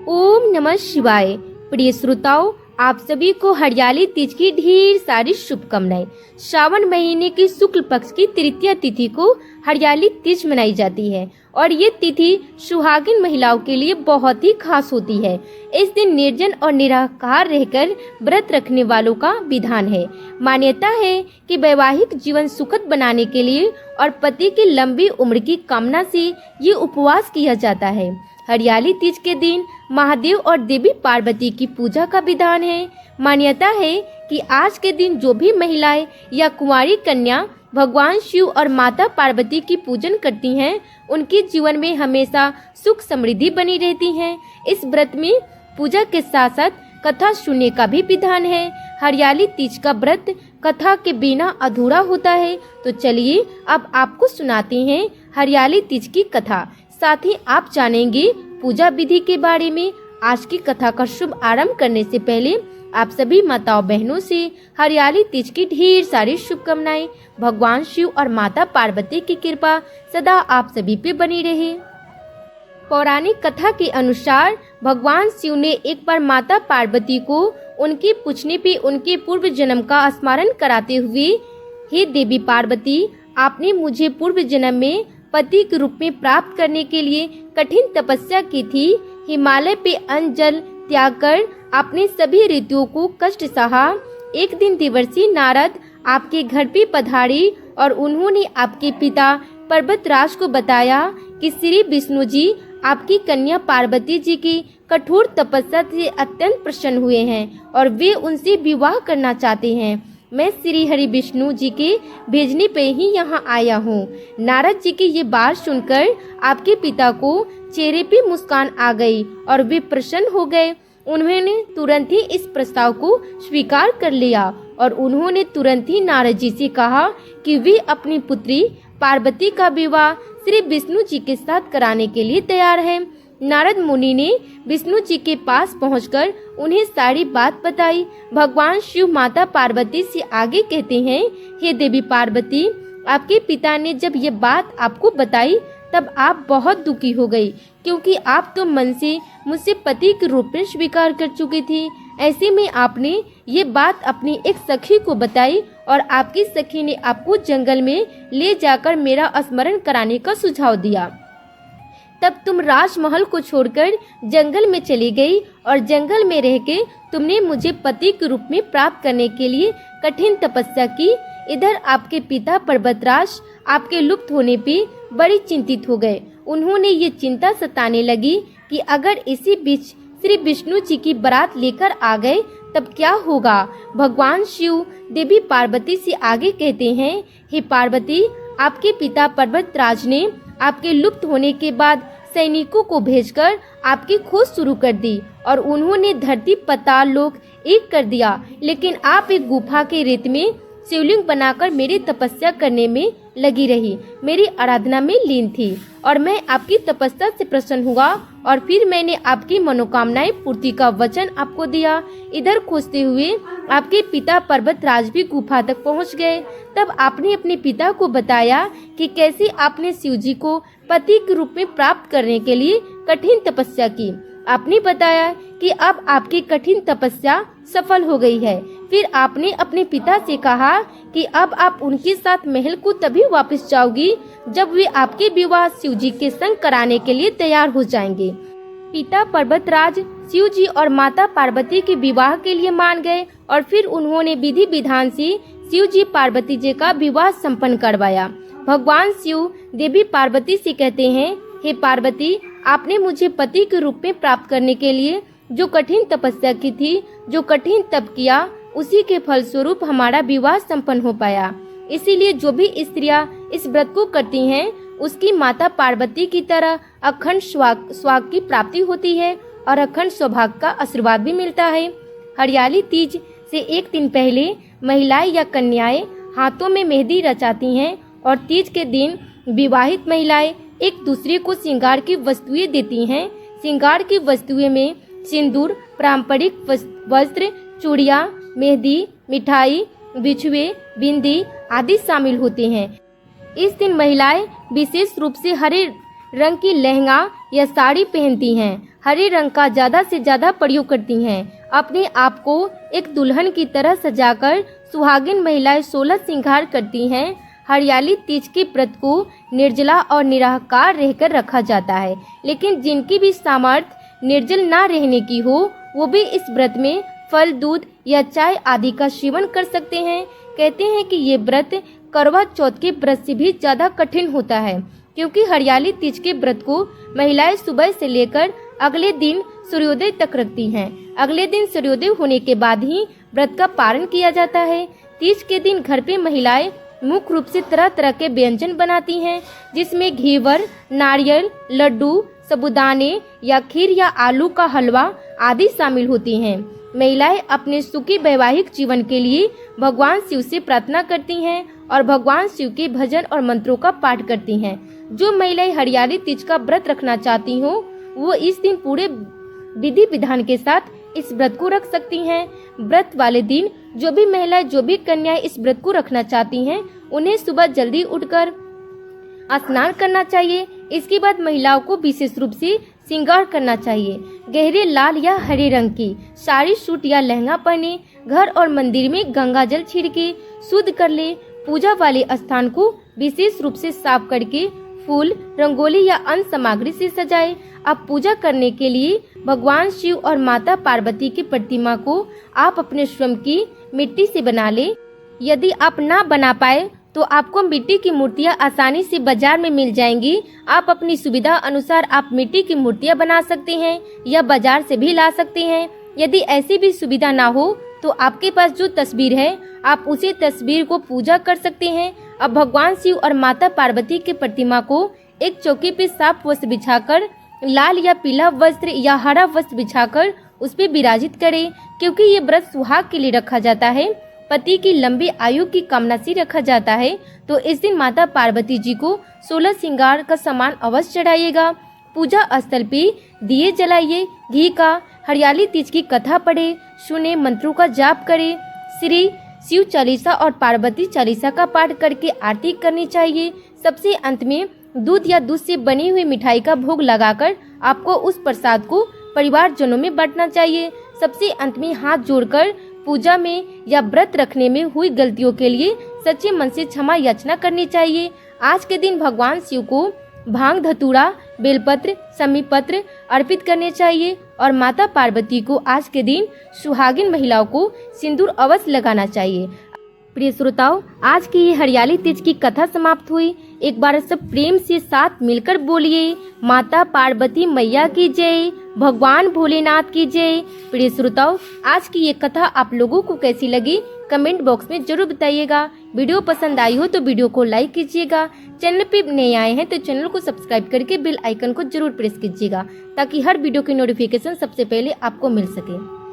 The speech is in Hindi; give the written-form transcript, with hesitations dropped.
ओम नमः शिवाय। प्रिय श्रोताओं, आप सभी को हरियाली तीज की ढेर सारी शुभकामनाएं। श्रावण महीने की शुक्ल पक्ष की तृतीया तिथि को हरियाली तीज मनाई जाती है और ये तिथि सुहागिन महिलाओं के लिए बहुत ही खास होती है। इस दिन निर्जन और निराहार रहकर व्रत रखने वालों का विधान है। मान्यता है कि वैवाहिक जीवन सुखद बनाने के लिए और पति की लंबी उम्र की कामना से ये उपवास किया जाता है। हरियाली तीज के दिन महादेव और देवी पार्वती की पूजा का विधान है। मान्यता है कि आज के दिन जो भी महिलाएं या कुंवारी कन्या भगवान शिव और माता पार्वती की पूजन करती हैं, उनके जीवन में हमेशा सुख समृद्धि बनी रहती है। इस व्रत में पूजा के साथ साथ कथा सुनने का भी विधान है। हरियाली तीज का व्रत कथा के बिना अधूरा होता है। तो चलिए अब आपको सुनाते हैं हरियाली तीज की कथा। साथ ही आप जानेंगे पूजा विधि के बारे में। आज की कथा का शुभ आरंभ करने से पहले आप सभी माताओं बहनों से हरियाली तीज की ढेर सारी शुभकामनाएं। भगवान शिव और माता पार्वती की कृपा सदा आप सभी पे बनी रहे। पौराणिक कथा के अनुसार भगवान शिव ने एक बार माता पार्वती को उनके पूछने पे उनके पूर्व जन्म का स्मरण कराते हुए, हे देवी पार्वती, आपने मुझे पूर्व जन्म में पति के रूप में प्राप्त करने के लिए कठिन तपस्या की थी। हिमालय पे अन्न जल त्याग कर आपने सभी ऋतुओं को कष्ट सहा। एक दिन देवर्षि नारद आपके घर पे पधारे और उन्होंने आपके पिता पर्वतराज को बताया कि श्री विष्णु जी आपकी कन्या पार्वती जी की कठोर तपस्या से अत्यंत प्रसन्न हुए हैं और वे उनसे विवाह करना चाहते हैं। मैं श्री हरि विष्णु जी के भेजने पे ही यहाँ आया हूँ। नारद जी की ये बात सुनकर आपके पिता को चेहरे पे मुस्कान आ गई और वे प्रसन्न हो गए। उन्होंने तुरंत ही इस प्रस्ताव को स्वीकार कर लिया और उन्होंने तुरंत ही नारद जी से कहा कि वे अपनी पुत्री पार्वती का विवाह श्री विष्णु जी के साथ कराने के लिए तैयार हैं। नारद मुनि ने विष्णु जी के पास पहुंचकर उन्हें सारी बात बताई। भगवान शिव माता पार्वती से आगे कहते हैं, हे देवी पार्वती, आपके पिता ने जब ये बात आपको बताई तब आप बहुत दुखी हो गई, क्योंकि आप तो मन से मुझसे पति के रूप में स्वीकार कर चुकी थी। ऐसे में आपने ये बात अपनी एक सखी को बताई और आपकी सखी ने आपको जंगल में ले जाकर मेरा स्मरण कराने का सुझाव दिया। तब तुम राजमहल को छोड़कर जंगल में चली गई और जंगल में रह के तुमने मुझे पति के रूप में प्राप्त करने के लिए कठिन तपस्या की। इधर आपके पिता पर्वतराज आपके लुप्त होने पे बड़ी चिंतित हो गए। उन्होंने ये चिंता सताने लगी कि अगर इसी बीच श्री विष्णु जी की बारात लेकर आ गए तब क्या होगा। भगवान शिव देवी पार्वती से आगे कहते हैं, हे पार्वती, आपके पिता पर्वतराज ने आपके लुप्त होने के बाद सैनिकों को भेजकर आपकी खोज शुरू कर दी और उन्होंने धरती पाताल लोक एक कर दिया, लेकिन आप एक गुफा के रेत में शिवलिंग बनाकर मेरी तपस्या करने में लगी रही, मेरी आराधना में लीन थी और मैं आपकी तपस्या से प्रसन्न हुआ और फिर मैंने आपकी मनोकामनाएं पूर्ति का वचन आपको दिया। इधर खोजते हुए आपके पिता पर्वतराज भी गुफा तक पहुंच गए। तब आपने अपने पिता को बताया कि कैसे आपने शिव जी को पति के रूप में प्राप्त करने के लिए कठिन तपस्या की। आपने बताया कि अब आपकी कठिन तपस्या सफल हो गई है। फिर आपने अपने पिता से कहा कि अब आप उनके साथ महल को तभी वापस जाओगी जब वे आपके विवाह शिव जी के संग कराने के लिए तैयार हो जाएंगे। पिता पर्वतराज शिव जी और माता पार्वती के विवाह के लिए मान गए और फिर उन्होंने विधि विधान से शिव जी पार्वती जी का विवाह संपन्न करवाया। भगवान शिव देवी पार्वती से कहते हैं, हे पार्वती, आपने मुझे पति के रूप में प्राप्त करने के लिए जो कठिन तपस्या की थी, जो कठिन तप किया, उसी के फलस्वरूप हमारा विवाह संपन्न हो पाया। इसीलिए जो भी स्त्रियां इस व्रत को करती हैं, उसकी माता पार्वती की तरह अखंड स्वाग की प्राप्ति होती है और अखंड सौभाग्य का आशीर्वाद भी मिलता है। हरियाली तीज से एक दिन पहले महिलाएं या कन्याएं हाथों में मेहंदी रचाती हैं और तीज के दिन विवाहित महिलाएं एक दूसरे को श्रृंगार की वस्तुएं देती हैं। श्रृंगार की वस्तुएं में सिंदूर, पारंपरिक वस्त्र, चूड़ियां, मेहंदी, मिठाई, बिछुए, बिंदी आदि शामिल होते हैं। इस दिन महिलाएं विशेष रूप से हरे रंग की लहंगा यह साड़ी पहनती हैं, हरे रंग का ज़्यादा से ज़्यादा प्रयोग करती हैं। अपने आप को एक दुल्हन की तरह सजाकर सुहागिन महिलाएं 16 श्रृंगार करती हैं। हरियाली तीज के व्रत को निर्जला और निराहार रहकर रखा जाता है, लेकिन जिनकी भी सामर्थ्य निर्जल ना रहने की हो वो भी इस व्रत में फल, दूध या चाय आदि का सेवन कर सकते हैं। कहते हैं कि ये व्रत करवा चौथ के व्रत से भी ज्यादा कठिन होता है, क्योंकि हरियाली तीज के व्रत को महिलाएं सुबह से लेकर अगले दिन सूर्योदय तक रखती हैं। अगले दिन सूर्योदय होने के बाद ही व्रत का पारण किया जाता है। तीज के दिन घर पे महिलाएं मुख्य रूप से तरह तरह के व्यंजन बनाती हैं, जिसमें घेवर, नारियल, लड्डू, साबूदाने या खीर या आलू का हलवा आदि शामिल होती हैं। महिलाएं अपने सुखी वैवाहिक जीवन के लिए भगवान शिव से प्रार्थना करती हैं और भगवान शिव के भजन और मंत्रों का पाठ करती हैं। जो महिलाएं हरियाली तीज का व्रत रखना चाहती हो वो इस दिन पूरे विधि विधान के साथ इस व्रत को रख सकती हैं। व्रत वाले दिन जो भी महिलाएं, जो भी कन्याएं इस व्रत को रखना चाहती हैं, उन्हें सुबह जल्दी उठकर स्नान करना चाहिए। इसके बाद महिलाओं को विशेष रूप से श्रृंगार करना चाहिए। गहरे लाल या हरे रंग की साड़ी, सूट या लहंगा पहने, घर और मंदिर में गंगा जल छिड़के शुद्ध कर ले। पूजा वाले स्थान को विशेष रूप से साफ करके फूल, रंगोली या अन्य सामग्री से सजाए। अब पूजा करने के लिए भगवान शिव और माता पार्वती की प्रतिमा को आप अपने स्वयं की मिट्टी से बना ले। यदि आप ना बना पाए तो आपको मिट्टी की मूर्तियां आसानी से बाजार में मिल जाएंगी। आप अपनी सुविधा अनुसार आप मिट्टी की मूर्तियां बना सकते हैं या बाजार से भी ला सकते हैं। यदि ऐसी भी सुविधा ना हो तो आपके पास जो तस्वीर है आप उसी तस्वीर को पूजा कर सकते हैं। अब भगवान शिव और माता पार्वती की प्रतिमा को एक चौकी पे साफ वस्त्र बिछाकर, लाल या पीला वस्त्र या हरा वस्त्र बिछाकर उस पे विराजित करें, क्योंकि ये व्रत सुहाग के लिए रखा जाता है। पति की लंबी आयु की कामना से रखा जाता है। तो इस दिन माता पार्वती जी को 16 श्रृंगार का सामान अवश्य चढ़ाइएगा। पूजा स्थल पे दिए जलाइए, घी का। हरियाली तीज की कथा पढ़े, सुने, मंत्रों का जाप करे। श्री शिव चालीसा और पार्वती चालीसा का पाठ करके आरती करनी चाहिए। सबसे अंत में दूध या दूध से बनी हुई मिठाई का भोग लगाकर आपको उस प्रसाद को परिवारजनों में बांटना चाहिए। सबसे अंत में हाथ जोड़कर पूजा में या व्रत रखने में हुई गलतियों के लिए सच्चे मन से क्षमा याचना करनी चाहिए। आज के दिन भगवान शिव को भांग, धतूरा, बेलपत्र, समीपत्र अर्पित करने चाहिए और माता पार्वती को आज के दिन सुहागिन महिलाओं को सिंदूर अवश्य लगाना चाहिए। प्रिय श्रोताओं, आज की ये हरियाली तीज की कथा समाप्त हुई। एक बार सब प्रेम से साथ मिलकर बोलिए, माता पार्वती मैया की जय, भगवान भोलेनाथ की जय। प्रिय श्रोताओं, आज की ये कथा आप लोगों को कैसी लगी कमेंट बॉक्स में जरूर बताइएगा। वीडियो पसंद आई हो तो वीडियो को लाइक कीजिएगा। चैनल पे नए आए हैं तो चैनल को सब्सक्राइब करके बेल आइकन को जरूर प्रेस कीजिएगा, ताकि हर वीडियो की नोटिफिकेशन सबसे पहले आपको मिल सके।